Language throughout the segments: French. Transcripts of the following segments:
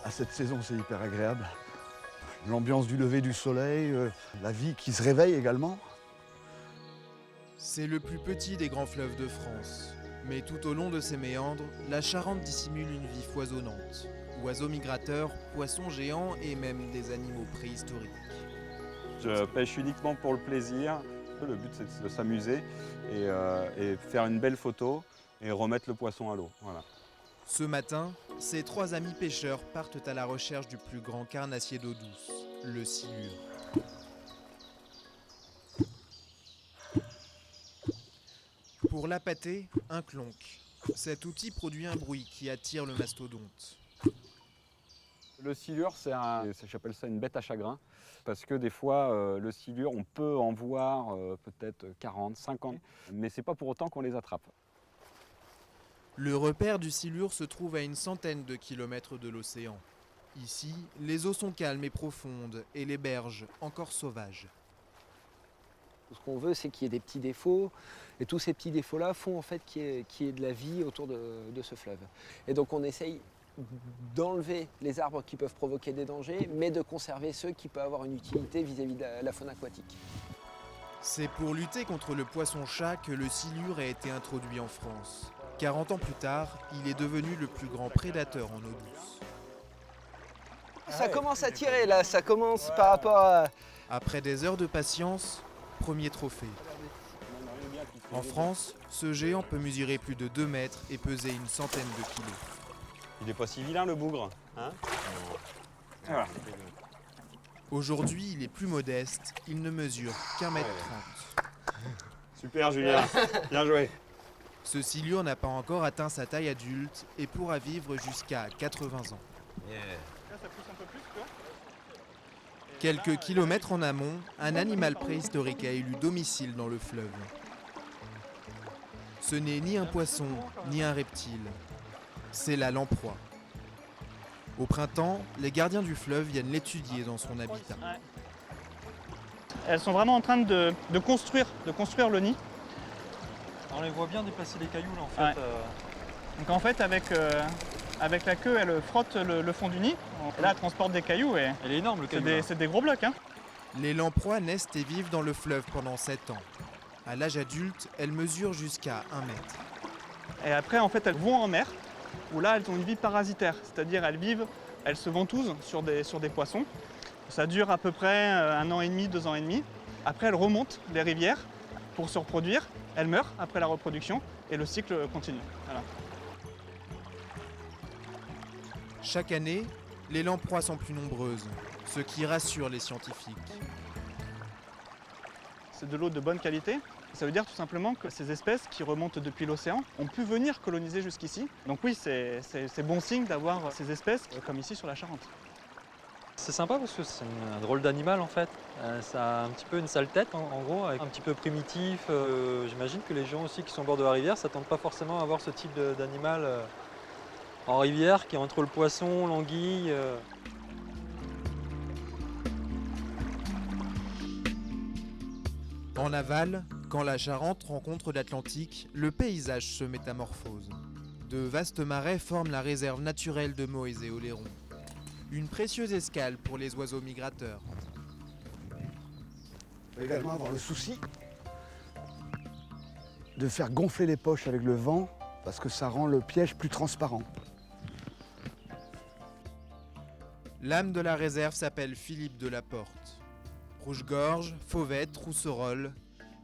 À cette saison, c'est hyper agréable. L'ambiance du lever du soleil, la vie qui se réveille également. C'est le plus petit des grands fleuves de France. Mais tout au long de ses méandres, la Charente dissimule une vie foisonnante. Oiseaux migrateurs, poissons géants et même des animaux préhistoriques. Je pêche uniquement pour le plaisir. Le but, c'est de s'amuser et faire une belle photo et remettre le poisson à l'eau. Voilà. Ce matin, ces trois amis pêcheurs partent à la recherche du plus grand carnassier d'eau douce, le silure. Pour l'appâter, un clonc. Cet outil produit un bruit qui attire le mastodonte. Le silure, j'appelle ça une bête à chagrin, parce que des fois, le silure, on peut en voir peut-être 40, 50, mais c'est pas pour autant qu'on les attrape. Le repère du silure se trouve à une centaine de kilomètres de l'océan. Ici, les eaux sont calmes et profondes et les berges encore sauvages. Ce qu'on veut, c'est qu'il y ait des petits défauts, et tous ces petits défauts-là font en fait qu'il y ait de la vie autour de ce fleuve. Et donc on essaye d'enlever les arbres qui peuvent provoquer des dangers, mais de conserver ceux qui peuvent avoir une utilité vis-à-vis de la faune aquatique. C'est pour lutter contre le poisson-chat que le silure a été introduit en France. 40 ans plus tard, il est devenu le plus grand prédateur en eau douce. Ça commence à tirer là, ça commence par rapport à... Après des heures de patience, premier trophée. En France, ce géant peut mesurer plus de 2 mètres et peser une centaine de kilos. Il n'est pas si vilain, le bougre, hein? Voilà. Aujourd'hui, il est plus modeste, il ne mesure qu'1,30 m. Super, Julien, bien joué. Ce silure n'a pas encore atteint sa taille adulte et pourra vivre jusqu'à 80 ans. Quelques kilomètres en amont, un animal préhistorique a élu domicile dans le fleuve. Ce n'est ni un poisson, ni un reptile. C'est la lamproie. Au printemps, les gardiens du fleuve viennent l'étudier dans son habitat. Elles sont vraiment en train de construire le nid. On les voit bien déplacer les cailloux là en fait. Ouais. Donc en fait avec la queue elle frotte le fond du nid. Et là elle transporte des cailloux et Elle est énorme le caillou. c'est des gros blocs. Hein. Les lamproies naissent et vivent dans le fleuve pendant 7 ans. À l'âge adulte, elles mesurent jusqu'à 1 mètre. Et après en fait elles vont en mer où là elles ont une vie parasitaire. C'est-à-dire elles se ventousent sur des poissons. Ça dure à peu près 1 an et demi, 2 ans et demi. Après elles remontent les rivières pour se reproduire. Elles meurent après la reproduction et le cycle continue. Voilà. Chaque année, les lamproies sont plus nombreuses, ce qui rassure les scientifiques. C'est de l'eau de bonne qualité. Ça veut dire tout simplement que ces espèces qui remontent depuis l'océan ont pu venir coloniser jusqu'ici. Donc oui, c'est bon signe d'avoir ces espèces comme ici sur la Charente. C'est sympa parce que c'est un drôle d'animal en fait. Ça a un petit peu une sale tête en gros, un petit peu primitif. J'imagine que les gens aussi qui sont au bord de la rivière s'attendent pas forcément à voir ce type d'animal en rivière qui est entre le poisson, l'anguille. En aval, quand la Charente rencontre l'Atlantique, le paysage se métamorphose. De vastes marais forment la réserve naturelle de Moës et Oléron. Une précieuse escale pour les oiseaux migrateurs. On va également avoir le souci de faire gonfler les poches avec le vent parce que ça rend le piège plus transparent. L'âme de la réserve s'appelle Philippe Delaporte. Rouge-gorge, fauvette, rousserolle.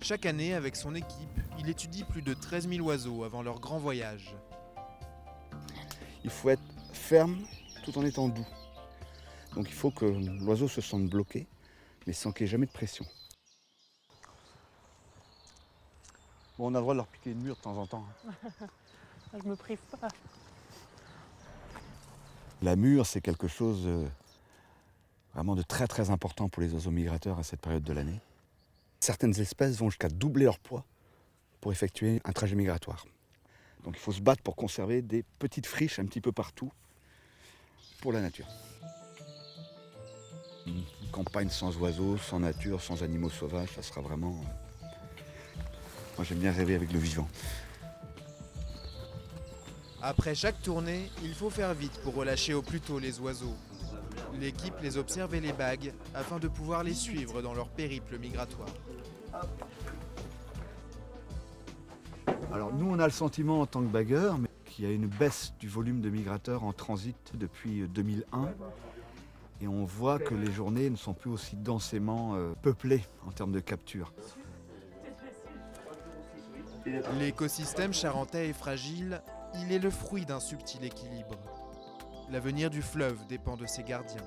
Chaque année, avec son équipe, il étudie plus de 13 000 oiseaux avant leur grand voyage. Il faut être ferme tout en étant doux. Donc il faut que l'oiseau se sente bloqué, mais sans qu'il n'y ait jamais de pression. Bon, on a le droit de leur piquer une mûre de temps en temps. Je me prive pas. La mûre, c'est quelque chose vraiment de très très important pour les oiseaux migrateurs à cette période de l'année. Certaines espèces vont jusqu'à doubler leur poids pour effectuer un trajet migratoire. Donc il faut se battre pour conserver des petites friches un petit peu partout pour la nature. Une campagne sans oiseaux, sans nature, sans animaux sauvages, ça sera vraiment... Moi j'aime bien rêver avec le vivant. Après chaque tournée, il faut faire vite pour relâcher au plus tôt les oiseaux. L'équipe les observe et les bague afin de pouvoir les suivre dans leur périple migratoire. Alors nous, on a le sentiment en tant que bagueur qu'il y a une baisse du volume de migrateurs en transit depuis 2001. Et on voit que les journées ne sont plus aussi densément peuplées en termes de capture. L'écosystème charentais est fragile, il est le fruit d'un subtil équilibre. L'avenir du fleuve dépend de ses gardiens.